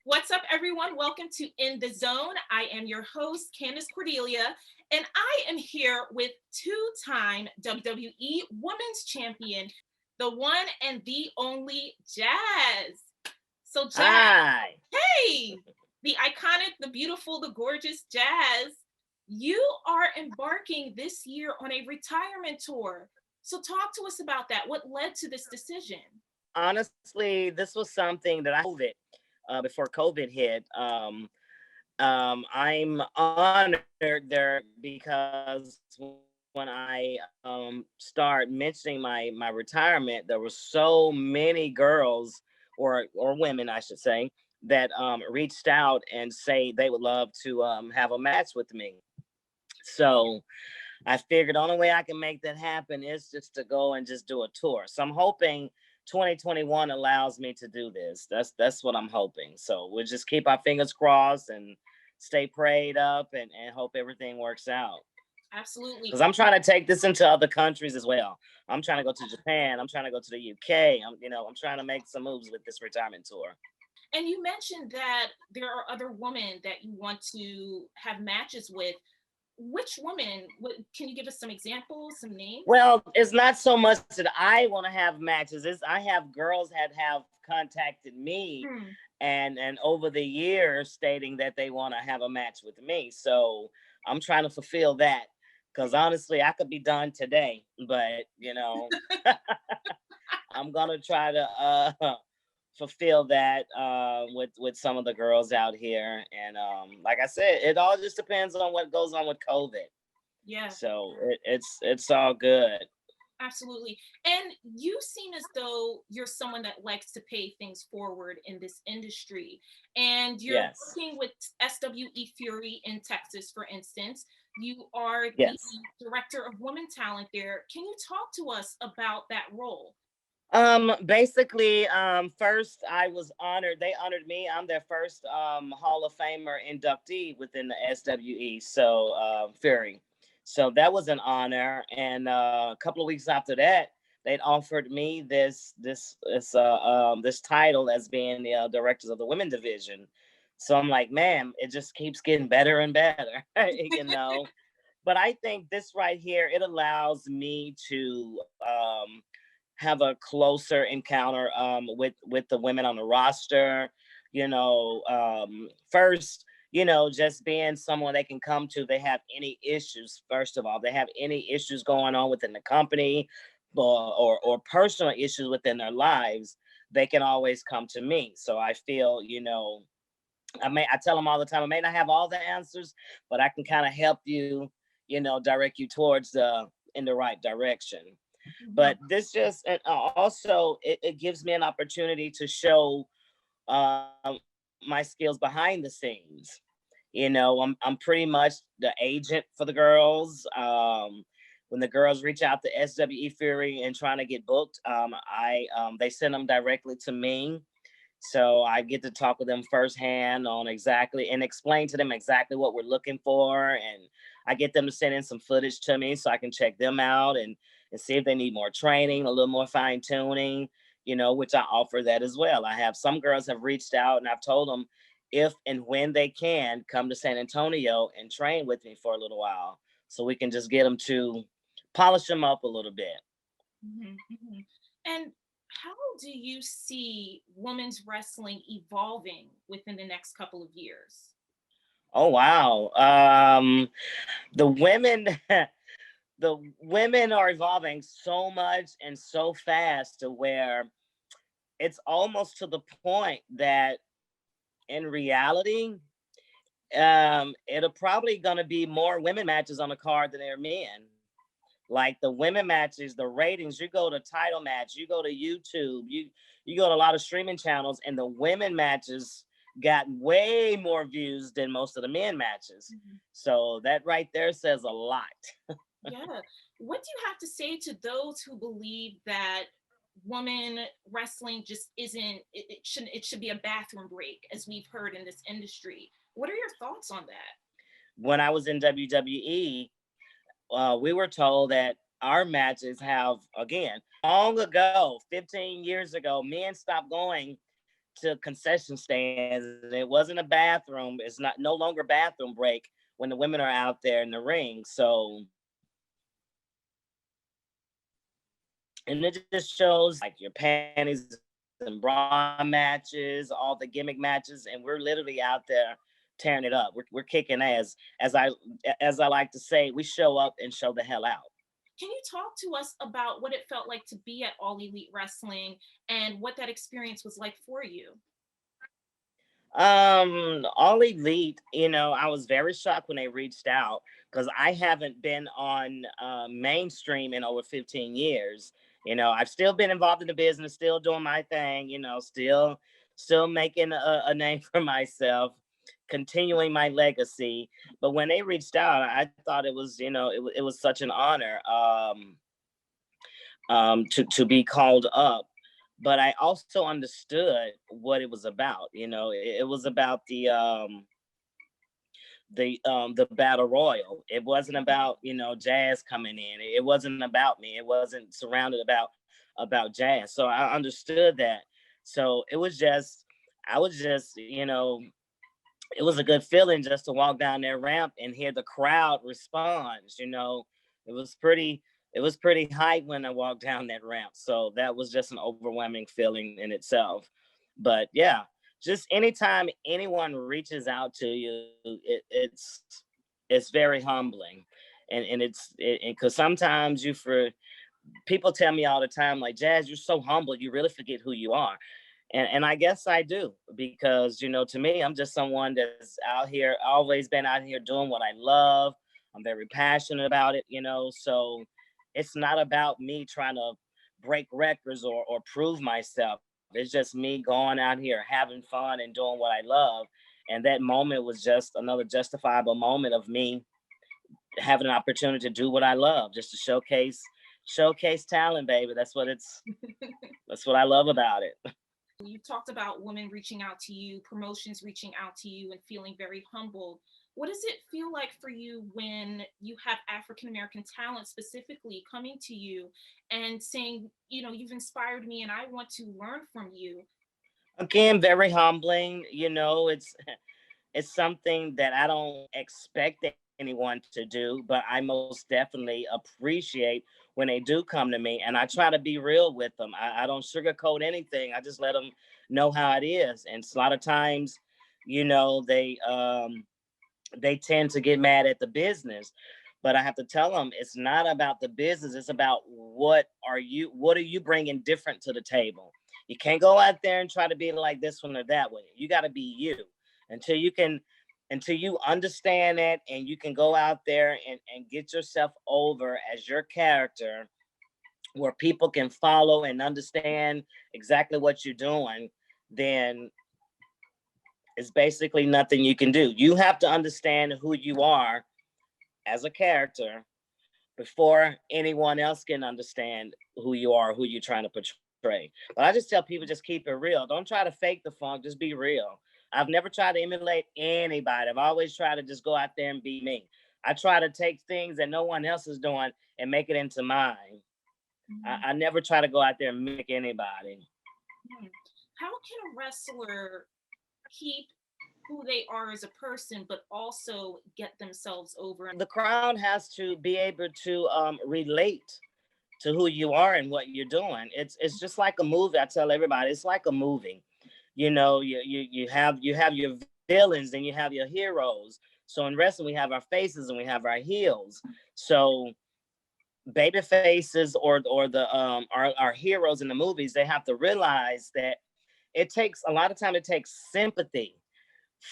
What's up, everyone? Welcome to In the Zone. I am your host, Candace Cordelia, and I am here with two-time WWE Women's Champion, the one and the only Jazz. So, Jazz, Hi. hey, the iconic, the beautiful, the gorgeous Jazz, you are embarking this year on a retirement tour. So, talk to us about that. What led to this decision? Honestly, this was something that I before COVID hit. I'm honored there because when I start mentioning my retirement, there were so many girls or women, I should say, that reached out and say they would love to have a match with me. So I figured the only way I can make that happen is just to go and just do a tour. So I'm hoping 2021 allows me to do this. That's what I'm hoping. So we'll just keep our fingers crossed and stay prayed up and hope everything works out. Absolutely. Because I'm trying to take this into other countries as well. I'm trying to go to Japan. I'm trying to go to the UK. I'm trying to make some moves with this retirement tour. And you mentioned that there are other women that you want to have matches with. Which women? Can you give us some examples, some names? Well, it's not so much that I want to have matches. It's I have girls that have contacted me Hmm. and over the years stating that they want to have a match with me. So I'm trying to fulfill that because honestly, I could be done today, but I'm gonna try to fulfill that with some of the girls out here. And like I said, it all just depends on what goes on with COVID. Yeah, So it's all good. absolutely. And you seem as though you're someone that likes to pay things forward in this industry. And you're Yes. working with SWE Fury in Texas, for instance. You are the Yes. director of women talent there. Can you talk to us about that role? Basically, first I was honored. They honored me. I'm their first Hall of Famer inductee within the SWE. So Fury. So that was an honor. And a couple of weeks after that, they'd offered me this title as being the directors of the women division. So I'm like, man, it just keeps getting better and better, But I think this right here, it allows me to have a closer encounter with the women on the roster. First, just being someone they can come to. They have any issues. First of all, they have any issues going on within the company, or personal issues within their lives. They can always come to me. So I feel, I tell them all the time, I may not have all the answers, but I can kind of help you, direct you towards the in the right direction. Mhm. But this just and also it gives me an opportunity to show my skills behind the scenes. I'm pretty much the agent for the girls. When the girls reach out to SWE Fury and trying to get booked, I they send them directly to me. So I get to talk with them firsthand on exactly and explain to them exactly what we're looking for. And I get them to send in some footage to me so I can check them out and see if they need more training, a little more fine tuning, which I offer that as well. I have some girls have reached out and I've told them if and when they can come to San Antonio and train with me for a little while so we can just get them to polish them up a little bit. Mhm, mhm. And how do you see women's wrestling evolving within the next couple of years? Oh wow. The women the women are evolving so much and so fast to where it's almost to the point that in reality, it'll probably gonna be more women matches on the card than there are men. Like the women matches, the ratings, you go to Title Match, you go to YouTube, you go to a lot of streaming channels, and the women matches got way more views than most of the men matches. Mhm. So that right there says a lot. Yeah. What do you have to say to those who believe that woman wrestling just isn't it should be a bathroom break as we've heard in this industry? What are your thoughts on that? When I was in WWE, we were told that our matches have, again, long ago, 15 years ago, men stopped going to concession stands. It wasn't a bathroom. It's not no longer bathroom break when the women are out there in the ring. So, and it just shows like your panties and bra matches, all the gimmick matches, and we're literally out there tearing it up. We're kicking ass. As I like to say, we show up and show the hell out. Can you talk to us about what it felt like to be at All Elite Wrestling and what that experience was like for you? All Elite, I was very shocked when they reached out because I haven't been on mainstream in over 15 years. I've still been involved in the business, still doing my thing, still making a name for myself, continuing my legacy. But when they reached out, I thought it was, it was such an honor to be called up. But I also understood what it was about. It was about the battle royal. It wasn't about Jazz coming in. It wasn't about me. It wasn't surrounded about Jazz. So I understood that. So I was just it was a good feeling just to walk down that ramp and hear the crowd respond. It was pretty it was pretty hype when I walked down that ramp. So that was just an overwhelming feeling in itself. But yeah, just anytime anyone reaches out to you, it's very humbling. And it's because sometimes people tell me all the time, like, Jazz, you're so humble, you really forget who you are. And I guess I do, because to me, I'm just someone that's out here, always been out here doing what I love. I'm very passionate about it, so it's not about me trying to break records or prove myself. It's just me going out here having fun and doing what I love. And that moment was just another justifiable moment of me having an opportunity to do what I love, just to showcase talent, baby. That's what I love about it. You talked about women reaching out to you, promotions reaching out to you, and feeling very humbled. What does it feel like for you when you have African American talent specifically coming to you and saying, you've inspired me and I want to learn from you? Again, very humbling. It's something that I don't expect anyone to do, but I most definitely appreciate when they do come to me. And I try to be real with them. I don't sugarcoat anything. I just let them know how it is. And a lot of times, they tend to get mad at the business. But I have to tell them it's not about the business. It's about what are you bringing different to the table. You can't go out there and try to be like this one or that way. You got to be you until you understand that, and you can go out there and get yourself over as your character, where people can follow and understand exactly what you're doing. Then it's basically nothing you can do. You have to understand who you are as a character before anyone else can understand who you are, who you're trying to portray. But I just tell people, just keep it real. Don't try to fake the funk. Just be real. I've never tried to emulate anybody. I've always tried to just go out there and be me. I try to take things that no one else is doing and make it into mine. I never try to go out there and mimic anybody. How can a wrestler keep who they are as a person, but also get themselves over? The crowd has to be able to relate to who you are and what you're doing. It's just like a movie. I tell everybody, it's like a movie. You have your villains and you have your heroes. So in wrestling, we have our faces and we have our heels. So baby faces or the our heroes in the movies, they have to realize that it takes a lot of time. It takes sympathy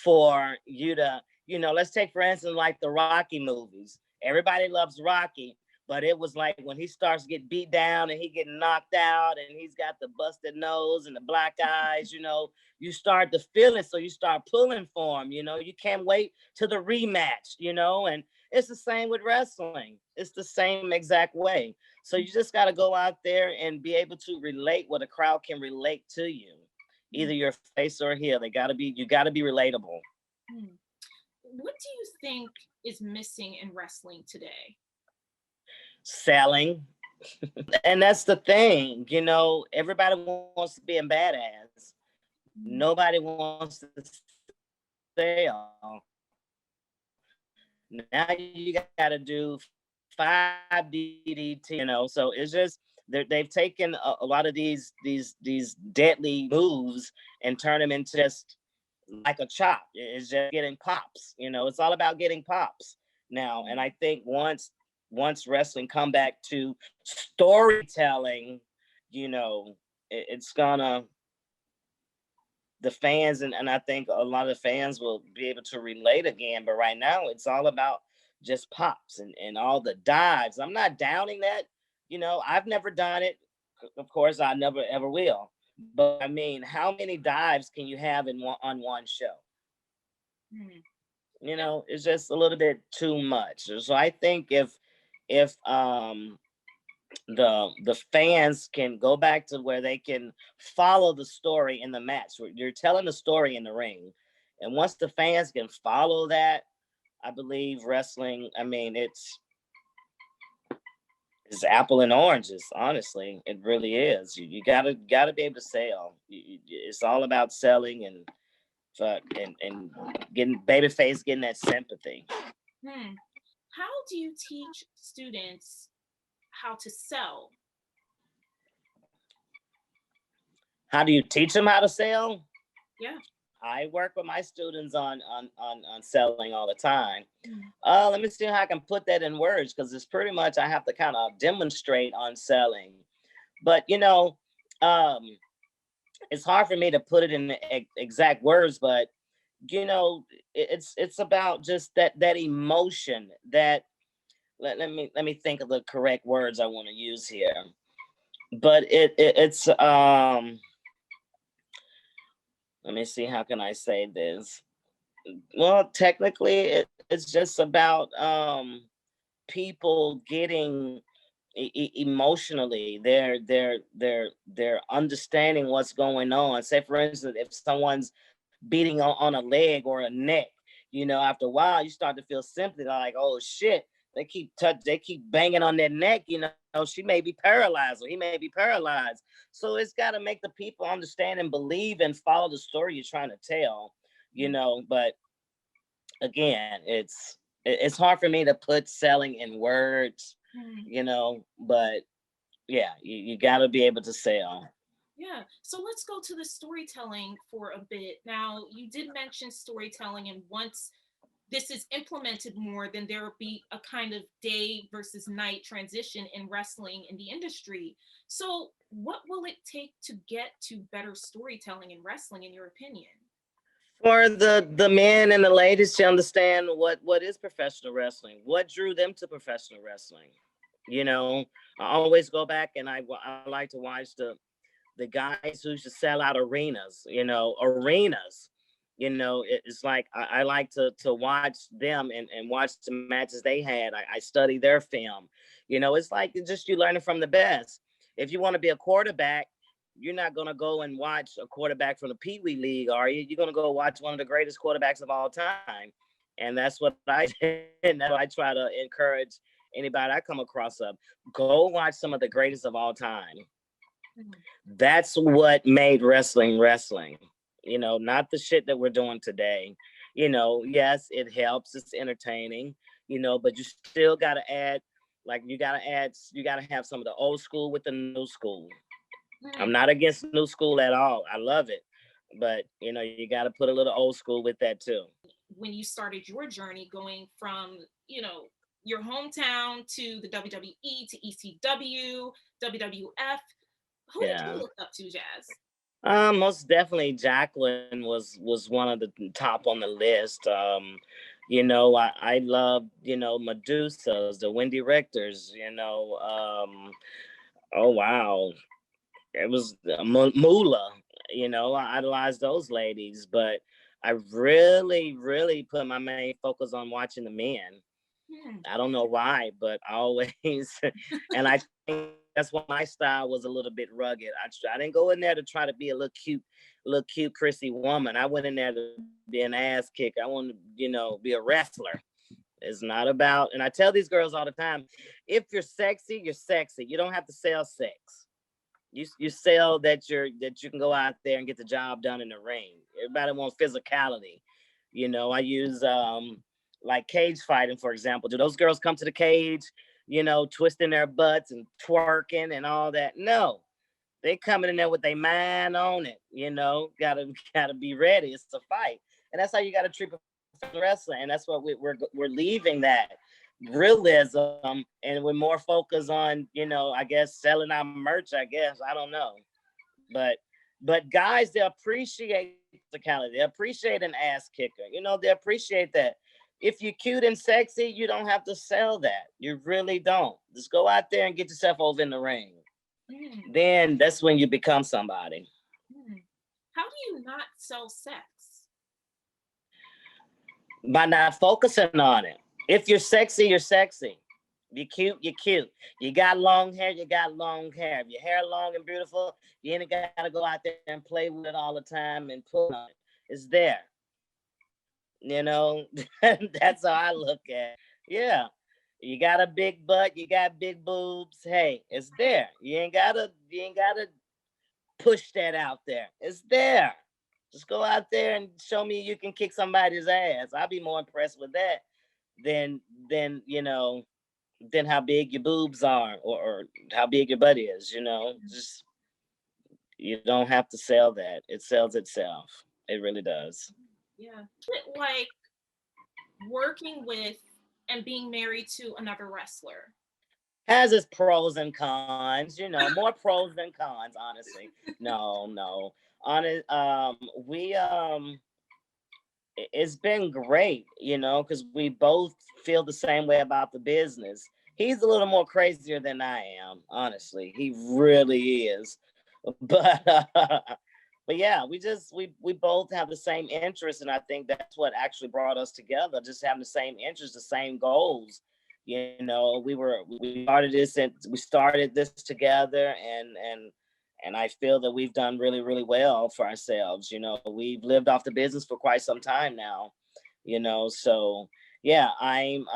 for you to, let's take for instance like the Rocky movies. Everybody loves Rocky, but it was like when he starts to get beat down and he getting knocked out and he's got the busted nose and the black eyes, you start to feel it, so you start pulling for him. You can't wait to the rematch, and it's the same with wrestling. It's the same exact way. So you just got to go out there and be able to relate what a crowd can relate to you, either your face or heel. You got to be relatable. What do you think is missing in wrestling today? Selling. And that's the thing, everybody wants to be a badass, Nobody wants to sell. Now you got to do 5 DDT, So it's just they've taken a lot of these deadly moves and turn them into just like a chop. It's just getting pops. It's all about getting pops now. And I think once wrestling come back to storytelling, it's gonna the fans and I think a lot of fans will be able to relate again. But right now it's all about just pops and all the dives. I'm not downing that. I've never done it. Of course, I never ever will. But I mean, how many dives can you have on one show? It's just a little bit too much. So I think if the fans can go back to where they can follow the story in the match. You're telling the story in the ring, and once the fans can follow that, I believe wrestling. I mean, it's apple and oranges. Honestly, it really is. You gotta be able to sell. It's all about selling and getting babyface, getting that sympathy. How do you teach students how to sell? How do you teach them how to sell? Yeah. I work with my students on selling all the time. Let me see how I can put that in words, because it's pretty much I have to kind of demonstrate on selling. But it's hard for me to put it in exact words. But it's about just that emotion. That let me think of the correct words I want to use here. But it's let me see, how can I say this? Well, technically, it's just about people getting emotionally. They're understanding what's going on. Say, for instance, if someone's beating on a leg or a neck, after a while, you start to feel sympathy. Like, oh shit, they keep banging on their neck. She may be paralyzed or he may be paralyzed. So it's got to make the people understand and believe and follow the story you're trying to tell. But again, it's hard for me to put selling in words. But yeah, you got to be able to sell. Yeah. So let's go to the storytelling for a bit. Now, you did mention storytelling, and once this is implemented more, then there will be a kind of day versus night transition in wrestling in the industry. So, what will it take to get to better storytelling in wrestling, in your opinion? For the men and the ladies to understand what is professional wrestling, what drew them to professional wrestling. I always go back and I like to watch the guys who used to sell out arenas. It's like I like to watch them and watch the matches they had. I study their film. It's like just you learning from the best. If you want to be a quarterback, you're not going to go and watch a quarterback from the Pee Wee League, are you? You're going to go watch one of the greatest quarterbacks of all time. And that's what I did. And that's what I try to encourage anybody I come across of. Go watch some of the greatest of all time. That's what made wrestling wrestling. Not the shit that we're doing today. Yes, it helps. It's entertaining, but you still got to add, you got to have some of the old school with the new school. I'm not against new school at all. I love it. But, you got to put a little old school with that too. When you started your journey going from, your hometown to the WWE, to ECW, WWF, who did you look up to, Jazz? Most definitely Jacqueline was one of the top on the list. I love, Medusa's, the Wendy Richters, oh wow. It was Moolah, I idolized those ladies, but I really, really put my main focus on watching the men. I don't know why, but I always, and I think that's why my style was a little bit rugged. I didn't go in there to try to be a little cute, prissy woman. I went in there to be an ass kick. I wanted to, be a wrestler. It's not about, and I tell these girls all the time, if you're sexy, you're sexy. You don't have to sell sex. You sell that you can go out there and get the job done in the ring. Everybody wants physicality. You know, I use like cage fighting, for example. Do those girls come to the cage, you know, twisting their butts and twerking and all that? No. They coming in there with their mind on it, you know. Gotta be ready. It's a fight, and that's how you gotta treat professional wrestling. And that's what we're leaving that realism, and we're more focused on, you know, I guess selling our merch. I guess I don't know, but guys, they appreciate physicality. They appreciate an ass kicker. You know, they appreciate that. If you're cute and sexy, you don't have to sell that. You really don't. Just go out there and get yourself over in the ring. Then that's when you become somebody. How do you not sell sex? By not focusing on it. If you're sexy, you're sexy. You're cute, you're cute. You got long hair, you got long hair. If your hair long and beautiful, you ain't gotta go out there and play with it all the time and pull on it. It's there. You know, that's how I look at it. Yeah. You got a big butt, you got big boobs. Hey, it's there. You ain't gotta push that out there. It's there. Just go out there and show me you can kick somebody's ass. I'll be more impressed with that than you know, than how big your boobs are or how big your butt is, you know. Just you don't have to sell that. It sells itself. It really does. Yeah. Like working with and being married to another wrestler. Has its pros and cons, you know, more pros than cons, honestly. No. On it, it's been great, you know, because we both feel the same way about the business. He's a little more crazier than I am, honestly. He really is. But but yeah, we both have the same interests, and I think that's what actually brought us together. Just having the same interests, the same goals. You know, we started this together, and I feel that we've done really, really well for ourselves. You know, we've lived off the business for quite some time now, you know, so yeah, I'm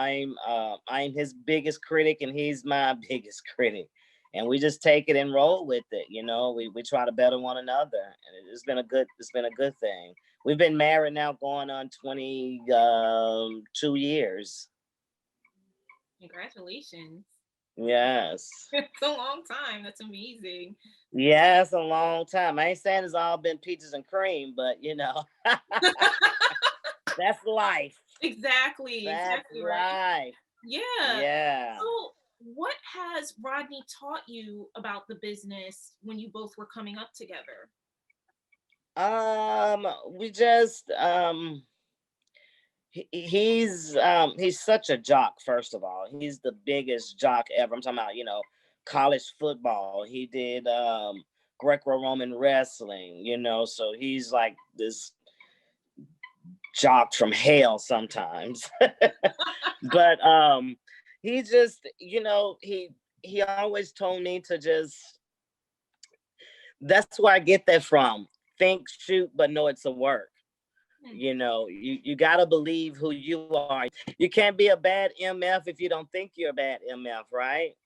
his biggest critic and he's my biggest critic. And we just take it and roll with it, you know. We try to better one another. And it's been a good thing. We've been married now going on 2 years. Congratulations. Yes. It's a long time. That's amazing. Yeah, it's a long time. I ain't saying it's all been peaches and cream, but you know, that's life. Exactly. That's Exactly right. life. Yeah. Yeah. So, what has Rodney taught you about the business when you both were coming up together? We just he's such a jock. First of all, he's the biggest jock ever. I'm talking about, you know, college football. He did Greco-Roman wrestling, you know, so he's like this jock from hell sometimes. But he just, you know, he always told me to just, that's where I get that from. Think, shoot, but know it's a work. You know, you got to believe who you are. You can't be a bad MF if you don't think you're a bad MF, right?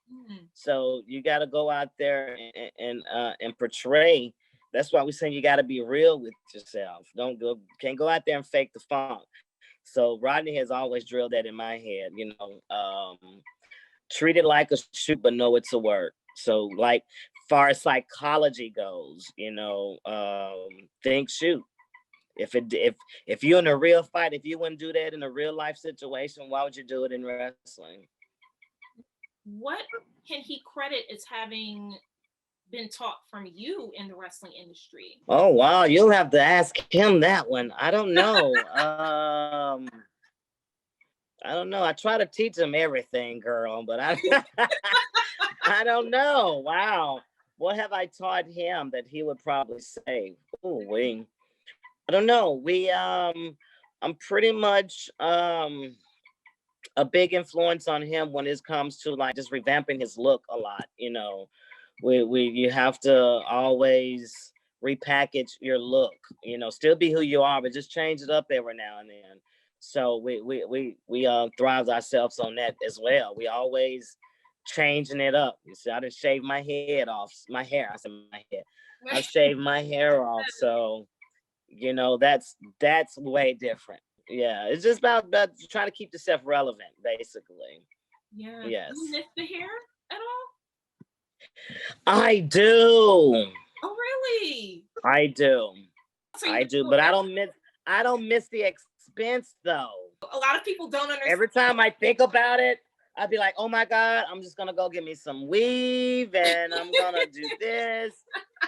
So you got to go out there and portray. That's why we saying you got to be real with yourself. Can't go out there and fake the funk. So Rodney has always drilled that in my head, you know. Treat it like a shoot, but know it's a work. So like far as psychology goes, you know, think, shoot. If you're in a real fight, if you wouldn't do that in a real life situation, why would you do it in wrestling? What can he credit as having been taught from you in the wrestling industry? Oh wow, you'll have to ask him that one. I don't know. I don't know. I try to teach him everything, girl, but I don't know. Wow. What have I taught him that he would probably say? Oh, I don't know. I'm pretty much a big influence on him when it comes to like just revamping his look a lot. You know, you have to always repackage your look. You know, still be who you are, but just change it up every now and then. So we thrive ourselves on that as well. We always changing it up. You see, I done shaved my head off, my hair. I said my head. I've shaved my hair off. So, you know, that's way different. Yeah. It's just about trying to keep yourself relevant, basically. Yeah. Yes. Do you miss the hair at all? I do. Oh, really? I do. So I do, but I don't miss the expense though. a lot of people don't understand. Every time I think about it, I'd be like, oh my God, I'm just gonna go get me some weave and I'm gonna do this.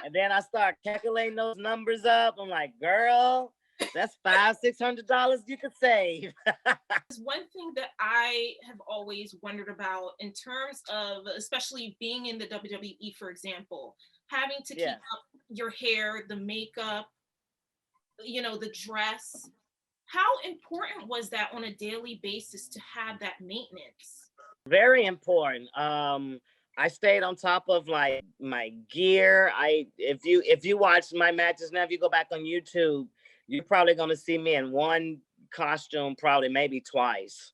And then I start calculating those numbers up. I'm like, girl, that's $500-$600 you could save. One thing that I have always wondered about in terms of, especially being in the WWE, for example, having to keep up your hair, the makeup, the dress. How important was that on a daily basis to have that maintenance? Very important. I stayed on top of like my gear. If you watch my matches now, if you go back on YouTube, you're probably gonna see me in one costume, probably maybe twice.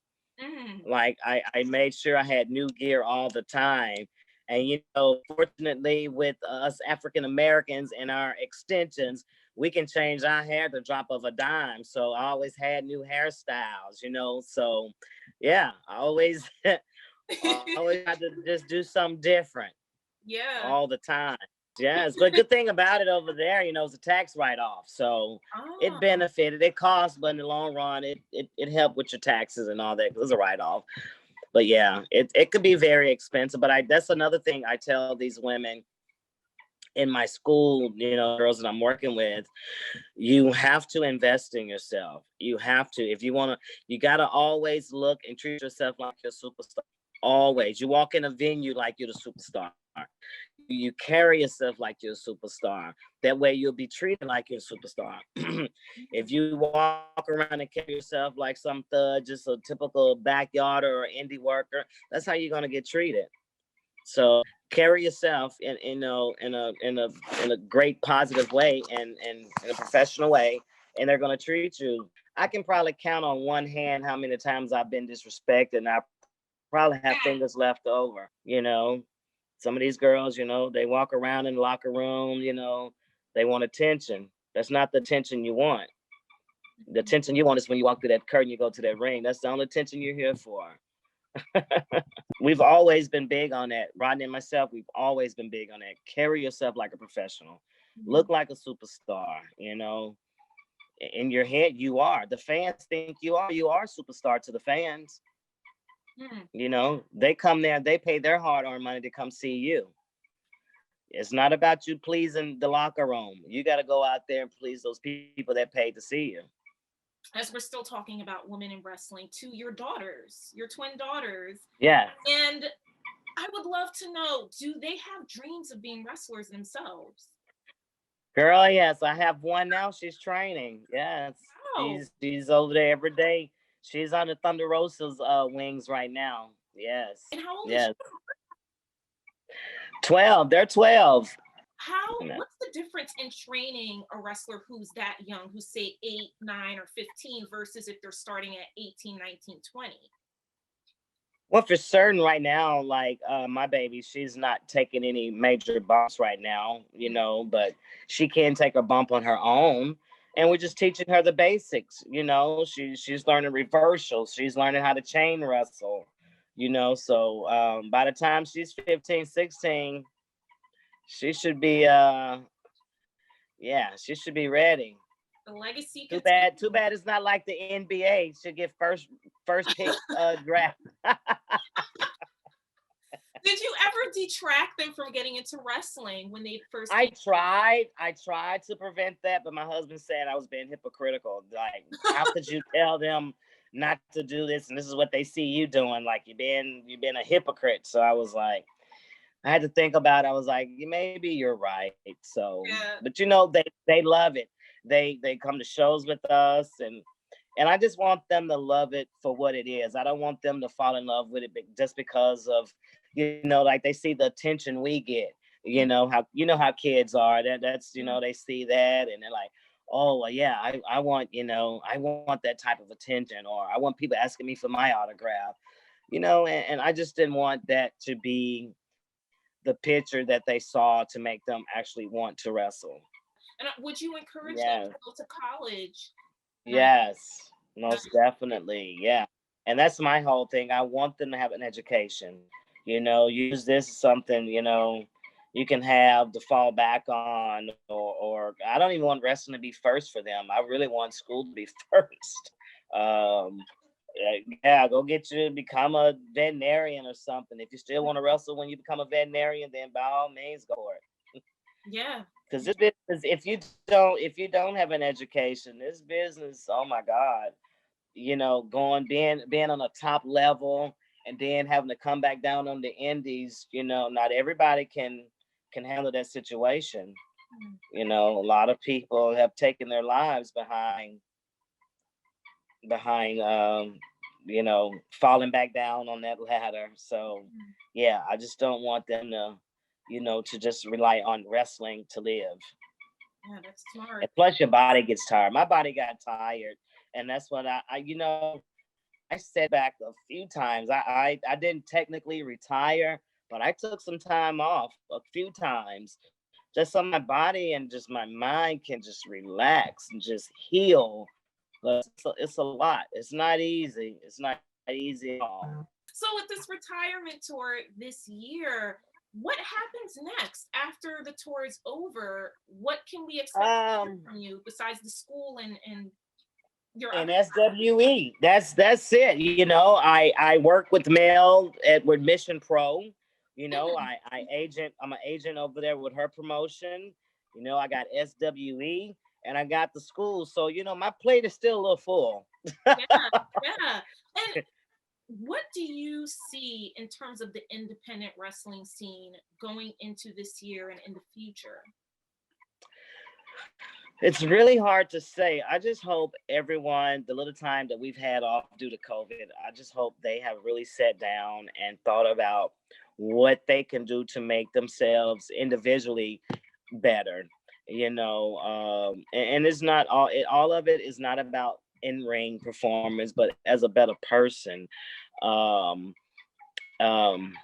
Like I made sure I had new gear all the time. And fortunately with us African Americans and our extensions, we can change our hair at the drop of a dime. So I always had new hairstyles, So yeah, I always always had to just do something different. Yeah. All the time. Yes, but good thing about it over there, it's a tax write-off. So it benefited. It cost, but in the long run, it helped with your taxes and all that. It was a write-off. But yeah, it could be very expensive. But that's another thing I tell these women in my school, girls that I'm working with. You have to invest in yourself. You have to. If you want to, you got to always look and treat yourself like you're a superstar. Always. You walk in a venue like you're the superstar. You carry yourself like you're a superstar. That way you'll be treated like you're a superstar. If you walk around and carry yourself like some thug, just a typical backyard or indie worker, that's how you're gonna get treated. So carry yourself in a great positive way and in a professional way, and they're gonna treat you. I can probably count on one hand how many times I've been disrespected, and I probably have fingers left over. Some of these girls, they walk around in the locker room, they want attention. That's not the attention you want. The attention you want is when you walk through that curtain, you go to that ring. That's the only attention you're here for. We've always been big on that. Rodney and myself, we've always been big on that. Carry yourself like a professional. Look like a superstar, In your head, you are. The fans think you are. You are a superstar to the fans. They come there, they pay their hard-earned money to come see you. It's not about you pleasing the locker room. You got to go out there and please those people that paid to see you. As we're still talking about women in wrestling, to your daughters, your twin daughters. Yeah. And I would love to know, do they have dreams of being wrestlers themselves? Girl, yes. I have one now. She's training. Yes. Wow. She's over there every day. She's on the Thunder Rosa's wings right now. Yes. And how old is she? 12. They're 12. What's the difference in training a wrestler who's that young, who's say 8, 9, or 15 versus if they're starting at 18, 19, 20? Well, for certain right now, like my baby, she's not taking any major bumps right now, but she can take a bump on her own. And we're just teaching her the basics, she's learning reversals. She's learning how to chain wrestle, so by the time she's 15, 16, she should be, she should be ready. The legacy. Too bad it's not like the NBA. She'll get first pick draft. Did you ever detract them from getting into wrestling when they first? I tried to prevent that, but my husband said I was being hypocritical. Like, how could you tell them not to do this, and this is what they see you doing? Like, you've been a hypocrite. So I was like, I had to think about it. I was like, maybe you're right. So, but they love it. They come to shows with us, and I just want them to love it for what it is. I don't want them to fall in love with it just because of, like they see the attention we get. How kids are. That's they see that and they're like, oh well, yeah, I want I want that type of attention, or I want people asking me for my autograph. and I just didn't want that to be the picture that they saw to make them actually want to wrestle. And would you encourage them Yeah. to go to college? Uh, Yes, uh, most definitely. Yeah. And that's my whole thing. I want them to have an education. Use this as something, you can have to fall back on, or I don't even want wrestling to be first for them. I really want school to be first. Um, yeah, go get you to become a veterinarian or something. If you still want to wrestle when you become a veterinarian, then by all means go for it. yeah. Because this business, if you don't have an education, this business, oh my God, being on a top level and then having to come back down on the indies, not everybody can handle that situation. A lot of people have taken their lives behind falling back down on that ladder. So yeah, I just don't want them to just rely on wrestling to live. Yeah, that's smart. And plus your body gets tired. My body got tired. And that's what I said back a few times. I didn't technically retire, but I took some time off a few times just so my body and just my mind can just relax and just heal. But it's a lot. It's not easy. It's not easy at all. So with this retirement tour this year, what happens next after the tour is over? What can we expect from you besides the school and your And other? SWE. That's it. I work with Mel with Mission Pro. I'm an agent over there with her promotion. I got SWE and I got the school. So, my plate is still a little full. Yeah, yeah. And what do you see in terms of the independent wrestling scene going into this year and in the future? It's really hard to say. I just hope everyone, the little time that we've had off due to COVID, I just hope they have really sat down and thought about what they can do to make themselves individually better. And it's not all of it is not about in-ring performance, but as a better person. Um, um,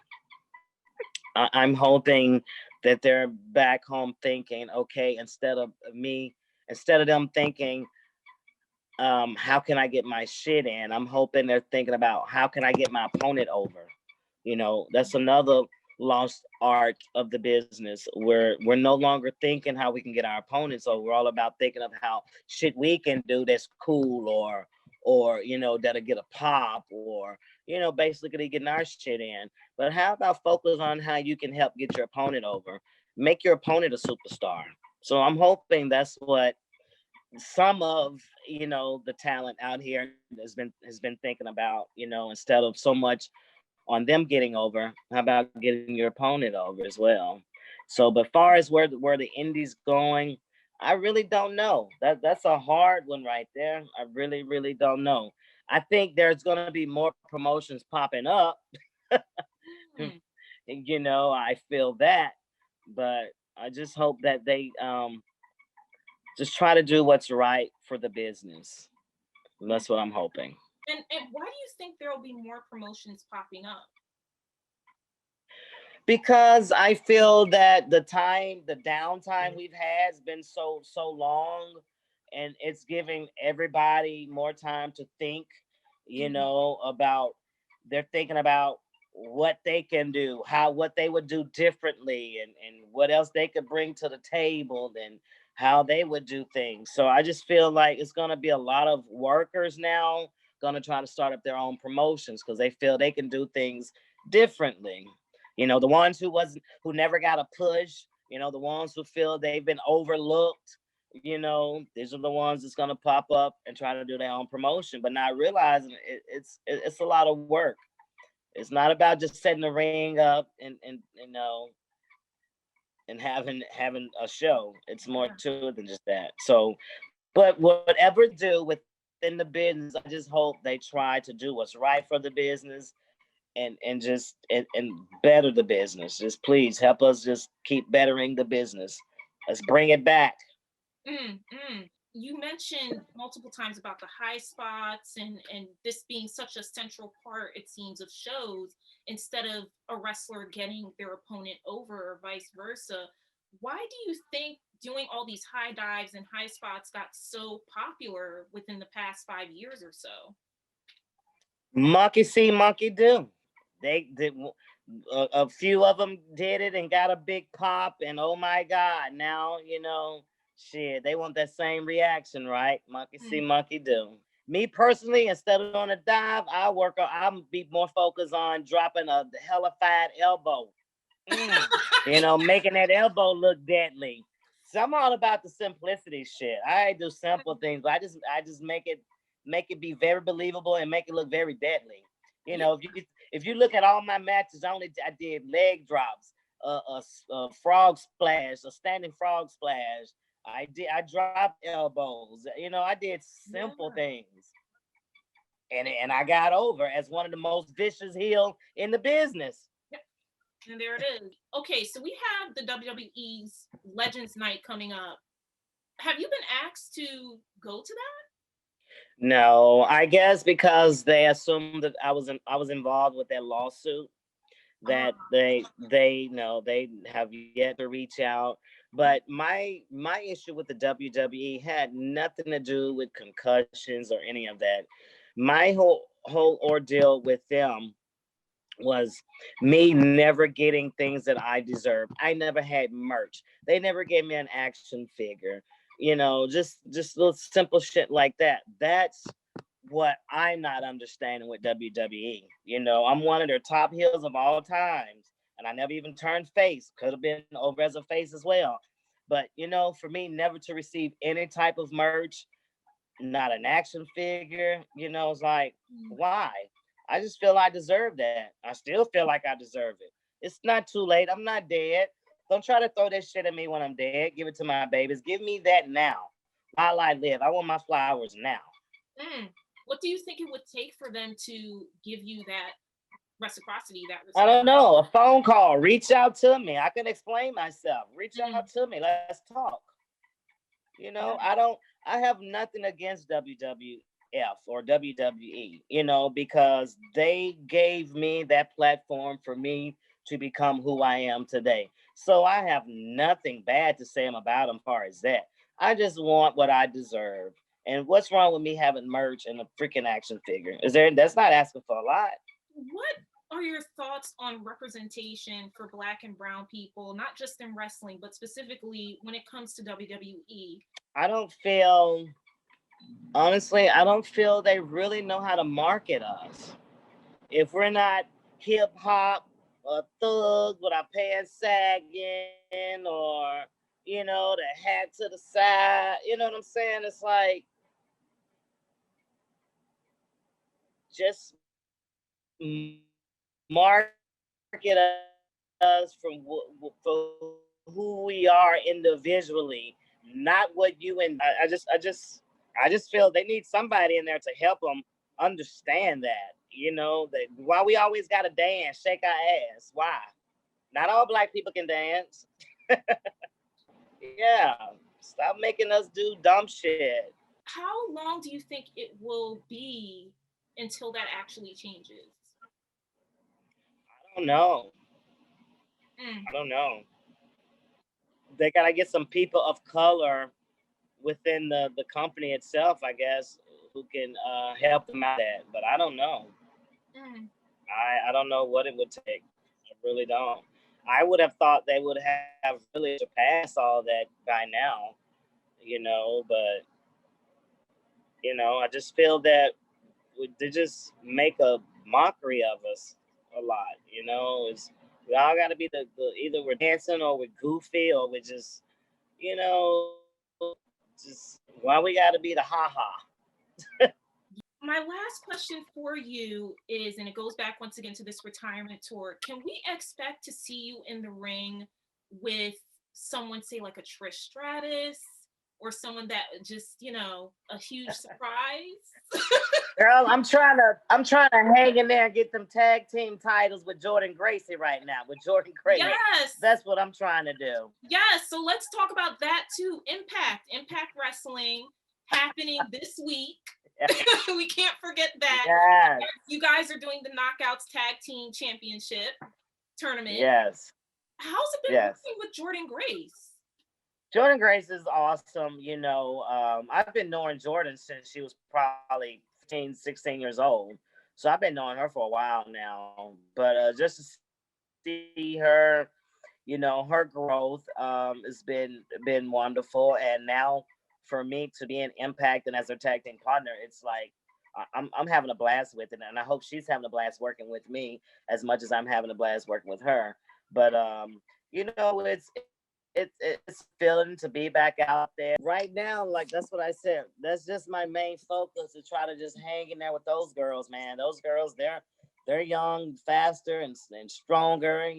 I'm hoping that they're back home thinking, okay, instead of them thinking, how can I get my shit in? I'm hoping they're thinking about how can I get my opponent over. That's another lost art of the business where we're no longer thinking how we can get our opponents over. We're all about thinking of how shit we can do that's cool or that'll get a pop or basically getting our shit in. But how about focus on how you can help get your opponent over? Make your opponent a superstar. So I'm hoping that's what some of the talent out here has been thinking about, instead of so much on them getting over, how about getting your opponent over as well? So but far as where the indies going, I really don't know. That's a hard one right there. I really don't know. I think there's going to be more promotions popping up. Hmm. I feel that, but I just hope that they just try to do what's right for the business. And that's what I'm hoping. And why do you think there will be more promotions popping up? Because I feel that the downtime we've had has been so long, and it's giving everybody more time to think, Mhm. about they're thinking about what they can do, what they would do differently, and what else they could bring to the table, and how they would do things. So I just feel like it's gonna be a lot of workers now gonna try to start up their own promotions because they feel they can do things differently. The ones who never got a push, the ones who feel they've been overlooked, these are the ones that's gonna pop up and try to do their own promotion, but not realizing it's a lot of work. It's not about just setting the ring up and having a show. It's more Yeah. to it than just that. So, but whatever they do within the business, I just hope they try to do what's right for the business and better the business. Just please help us just keep bettering the business. Let's bring it back. Mm, mm. you mentioned multiple times about the high spots and this being such a central part, it seems, of shows, instead of a wrestler getting their opponent over or vice versa. Why do you think doing all these high dives and high spots got so popular within the past 5 years or so? Monkey see, monkey do. They did. A few of them did it and got a big pop, and oh my God, now shit. They want that same reaction, right? Monkey see, Mm. monkey do. Me personally, instead of on a dive, I'm be more focused on dropping a hellified elbow. Mm. Making that elbow look deadly. So I'm all about the simplicity shit. I do simple things, but I just make it be very believable and make it look very deadly. Yeah. If you look at all my matches, I did leg drops, a frog splash, a standing frog splash. I dropped elbows. I did Yeah. simple things, and I got over as one of the most vicious heel in the business. And there it is. Okay, so we have the WWE's Legends Night coming up. Have you been asked to go to No, I guess because they assumed that I was involved with that lawsuit, that? that they know they have yet to reach out. But my issue with the WWE had nothing to do with concussions or any of that. My whole ordeal with them was me never getting things that I deserved. I never had merch. They never gave me an action figure. Just little simple shit like that. That's what I'm not understanding with WWE. I'm one of their top heels of all times, and I never even turned face. Could have been over as a face as well. But for me, never to receive any type of merch, not an action figure, it's like, why? I just feel I deserve that. I still feel like I deserve it. It's not too late. I'm not dead. Don't try to throw that shit at me when I'm dead. Give it to my babies. Give me that now while I live. I want my flowers now. Mm. What do you think it would take for them to give you that reciprocity, that I respect? don't know. A phone call. Reach out to me. I can explain myself. Reach out Mm. to me. Let's talk. Yeah. I have nothing against WWF or WWE, because they gave me that platform for me to become who I am today. So I have nothing bad to say about them as far as that. I just want what I deserve. And what's wrong with me having merch and a freaking action figure? That's not asking for a lot. What are your thoughts on representation for Black and Brown people, not just in wrestling, but specifically when it comes to WWE? I don't feel Honestly, I don't feel they really know how to market us. If we're not hip hop or thugs with our pants sagging, or the hat to the side, you know what I'm saying? It's like, just market us for who we are individually, not what you envision. I just feel they need somebody in there to help them understand that. That why we always got to dance, shake our ass. Why? Not all black people can dance. Yeah, stop making us do dumb shit. How long do you think it will be until that actually changes? I don't know. Mm. I don't know. They gotta get some people of color within the company itself, I guess, who can help them out that. But I don't know. Mm. I don't know what it would take. I really don't. I would have thought they would have really surpassed all that by now, but I just feel that they just make a mockery of us a lot. It's we all got to be the either we're dancing or we're goofy or we're just you know just why we got to be the ha ha. My last question for you is, and it goes back once again to this retirement tour, can we expect to see you in the ring with someone, say like a Trish Stratus, or someone that just, a huge surprise? Girl, I'm trying to hang in there and get them tag team titles with Jordan Gracie right now. With Jordan Gracie, Yes. that's what I'm trying to do. Yes. So let's talk about that too. Impact Wrestling. happening this week. We can't forget that. Yes. You guys are doing the Knockouts Tag Team Championship tournament. Yes. How's it been working with Jordan Grace? Jordan Grace is awesome. I've been knowing Jordan since she was probably 15, 16 years old. So I've been knowing her for a while now. But just to see her, her growth has been wonderful. And now for me to be in Impact and as her tag team partner, it's like I'm having a blast with it, and I hope she's having a blast working with me as much as I'm having a blast working with her. But it's feeling to be back out there right now. Like, that's what I said. That's just my main focus, to try to just hang in there with those girls, man. Those girls, they're young, faster, and stronger,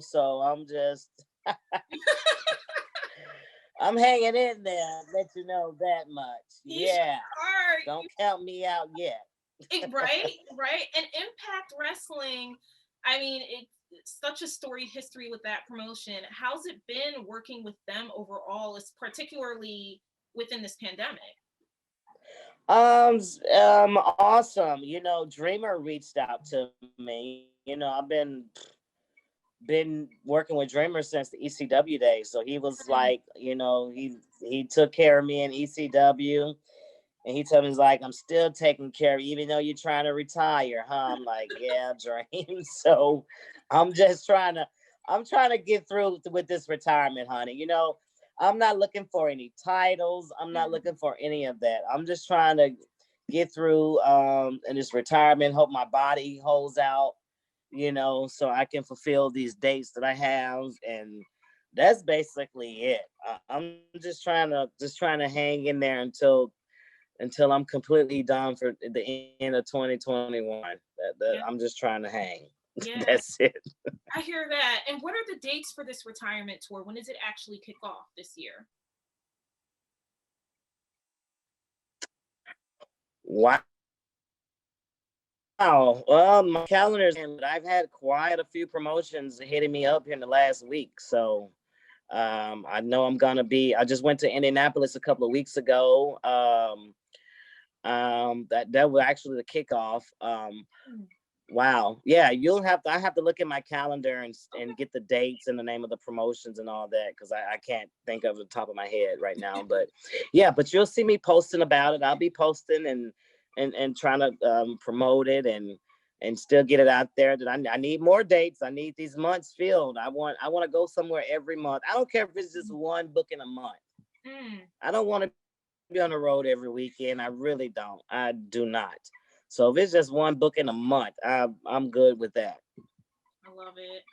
So I'm just I'm hanging in there. Let you know that much. Yeah. Don't count me out yet. Right. And Impact Wrestling, I mean, it's such a storied history with that promotion. How's it been working with them overall, particularly within this pandemic? Awesome. Dreamer reached out to me. I've been working with Dreamer since the ECW days. So he was like, he took care of me in ECW. And he told me, he's like, I'm still taking care of you, even though you're trying to retire, huh? I'm like, yeah, Dream. So I'm trying to get through with this retirement, honey. I'm not looking for any titles. I'm not looking for any of that. I'm just trying to get through in this retirement, hope my body holds out, so I can fulfill these dates that I have. And that's basically it. I'm just trying to hang in there until I'm completely done for the end of 2021. I'm just trying to hang. Yeah. That's it. I hear that. And what are the dates for this retirement tour? When does it actually kick off this year? Wow. Well, my calendar's in, but I've had quite a few promotions hitting me up here in the last week. So I know I just went to Indianapolis a couple of weeks ago. That was actually the kickoff. Wow. Yeah, I have to look at my calendar and get the dates and the name of the promotions and all that, because I can't think of the top of my head right now. But yeah, but you'll see me posting about it. I'll be posting and trying to promote it and still get it out there. That I need more dates. I need these months filled. I want to go somewhere every month. I don't care if it's just one booking a month. I don't want to be on the road every weekend. I really don't. I do not. So if it's just one book in a month, I'm good with that. I love it.